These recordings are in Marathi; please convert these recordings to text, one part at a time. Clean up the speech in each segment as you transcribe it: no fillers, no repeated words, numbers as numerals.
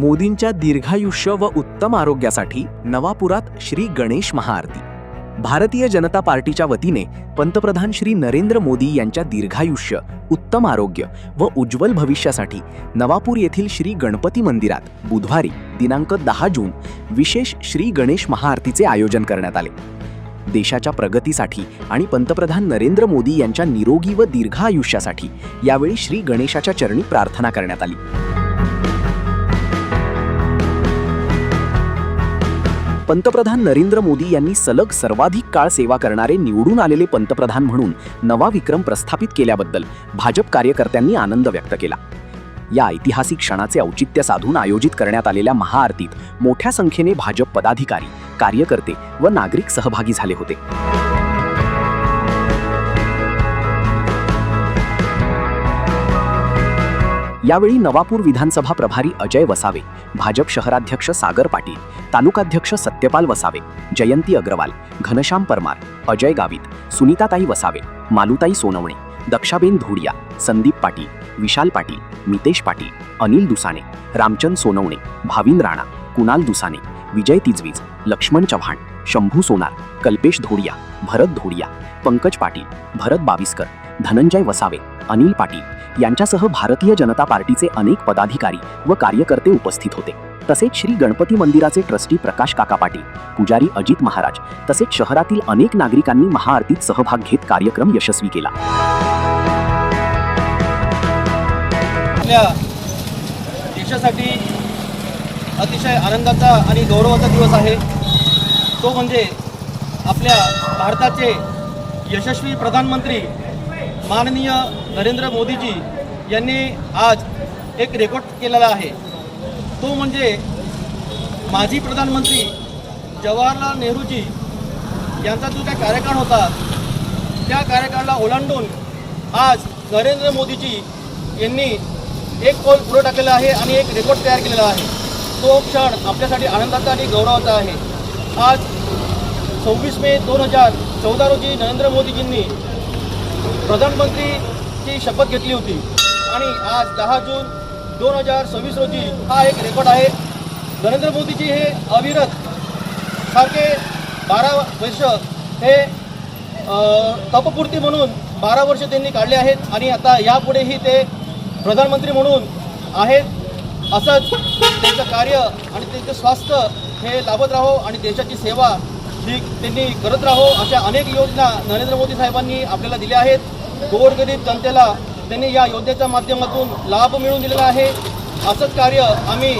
मोदींच्या दीर्घायुष्य व उत्तम आरोग्यासाठी नवापुरात श्री गणेश महाआरती। भारतीय जनता पार्टीच्या वतीने पंतप्रधान श्री नरेंद्र मोदी यांच्या दीर्घायुष्य, उत्तम आरोग्य व उज्ज्वल भविष्यासाठी नवापूर येथील श्री गणपती मंदिरात बुधवारी दिनांक 10 जून विशेष श्री गणेश महाआरतीचे आयोजन करण्यात आले। देशाच्या प्रगतीसाठी आणि पंतप्रधान नरेंद्र मोदी यांच्या निरोगी व दीर्घ आयुष्यासाठी यावेळी श्री गणेशाच्या चरणी प्रार्थना करण्यात आली। पंतप्रधान नरेंद्र मोदी यांनी सलग सर्वाधिक काळ सेवा करणारे निवडून आलेले पंतप्रधान म्हणून नवा विक्रम प्रस्थापित केल्याबद्दल भाजप कार्यकर्त्यांनी आनंद व्यक्त केला। या ऐतिहासिक क्षणाचे औचित्य साधून आयोजित करण्यात आलेल्या महाआरतीत मोठ्या संख्येने भाजप पदाधिकारी, कार्यकर्ते व नागरिक सहभागी झाले होते। यावेळी नवापूर विधानसभा प्रभारी अजय वसावे, भाजप शहराध्यक्ष सागर पाटील, तालुकाध्यक्ष सत्यपाल वसावे, जयंती अग्रवाल, घनश्याम परमार, अजय गावित, सुनीताताई वसावे, मालुताई सोनवणे, दक्षाबेन धुडिया, संदीप पाटील, विशाल पाटील, मितेश पाटील, अनिल दुसाने, रामचंद सोनवणे, भाविन राणा, कुणाल दुसाने, विजय तिजवीज, लक्ष्मण चव्हाण, शंभू सोनार, कल्पेश धोडिया, भरत धोडिया, पंकज पाटील, भरत बाविस्कर, धनंजय वसावे, अनिल पाटील यांच्यासह भारतीय जनता पार्टीचे अनेक पदाधिकारी व कार्यकर्ते उपस्थित होते। तसेच श्री गणपती मंदिराचे ट्रस्टी प्रकाश काका पाटील, पुजारी अजित महाराज तसेच शहरातील अनेक नागरिकांनी महाआरतीत सहभाग घेत कार्यक्रम यशस्वी केला। आपल्या देशासाठी अतिशय आनंदाचा आणि गौरवाचा दिवस आहे। तो म्हणजे आपल्या भारताचे यशस्वी प्रधानमंत्री माननीय नरेंद्र मोदीजी यांनी आज एक रेकॉर्ड केलेला आहे। तो म्हणजे माजी प्रधानमंत्री जवाहरलाल नेहरूजी यांचा जो काही कार्यकाळ होता त्या कार्यकाळाला ओलांडून आज नरेंद्र मोदीजी यांनी एक पाऊल पुढे टाकलेला आहे आणि एक रेकॉर्ड तयार केलेला आहे। तो क्षण आपल्यासाठी आनंदाचा आणि गौरवाचा आहे। आज 26 मे 2014 रोजी नरेंद्र मोदीजींनी प्रधानमंत्रीची शपथ घेतली होती आणि आज 10 जून 2026 रोजी हा एक रेकॉर्ड आहे। नरेंद्र मोदीजी हे अविरत सारखे 12 वर्ष हे तपपूर्ती म्हणून 12 वर्ष त्यांनी काढले आहेत आणि आता यापुढेही ते प्रधानमंत्री म्हणून आहेत। असंच त्यांचं कार्य आणि त्यांचं स्वास्थ्य हे लाभत राहो आणि देशाची सेवा ही त्यांनी करत राहो अशा अनेक योजना नरेंद्र मोदी साहेबांनी आपल्याला दिल्या आहेत। गोरगरीब जनतेला त्यांनी या योजनेच्या माध्यमातून लाभ मिळवून दिलेला आहे। असंच कार्य आम्ही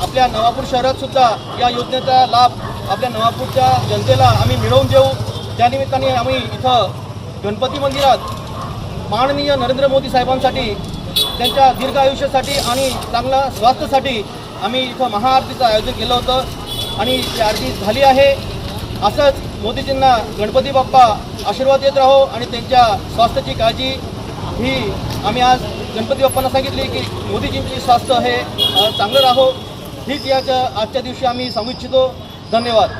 आपल्या नवापूर शहरात सुद्धा या योजनेचा लाभ आपल्या नवापूरच्या जनतेला आम्ही मिळवून देऊ। त्यानिमित्ताने आम्ही इथं गणपती मंदिरात माननीय नरेंद्र मोदी साहेबांसाठी त्यांच्या दीर्घ आयुष्यासाठी आणि चांगल्या स्वास्थ्यासाठी आम्ही इथं महाआरतीचं आयोजन केलं होतं आणि ती आरती झाली आहे। असंच मोदीजींना गणपती बाप्पा आशीर्वाद देत राहो आणि त्यांच्या स्वास्थ्याची काळजी ही आम्ही आज गणपती बाप्पांना सांगितली की मोदीजींची स्वास्थ्य हे चांगलं राहो हीच आजच्या दिवशी आम्ही सांगू इच्छितो। धन्यवाद।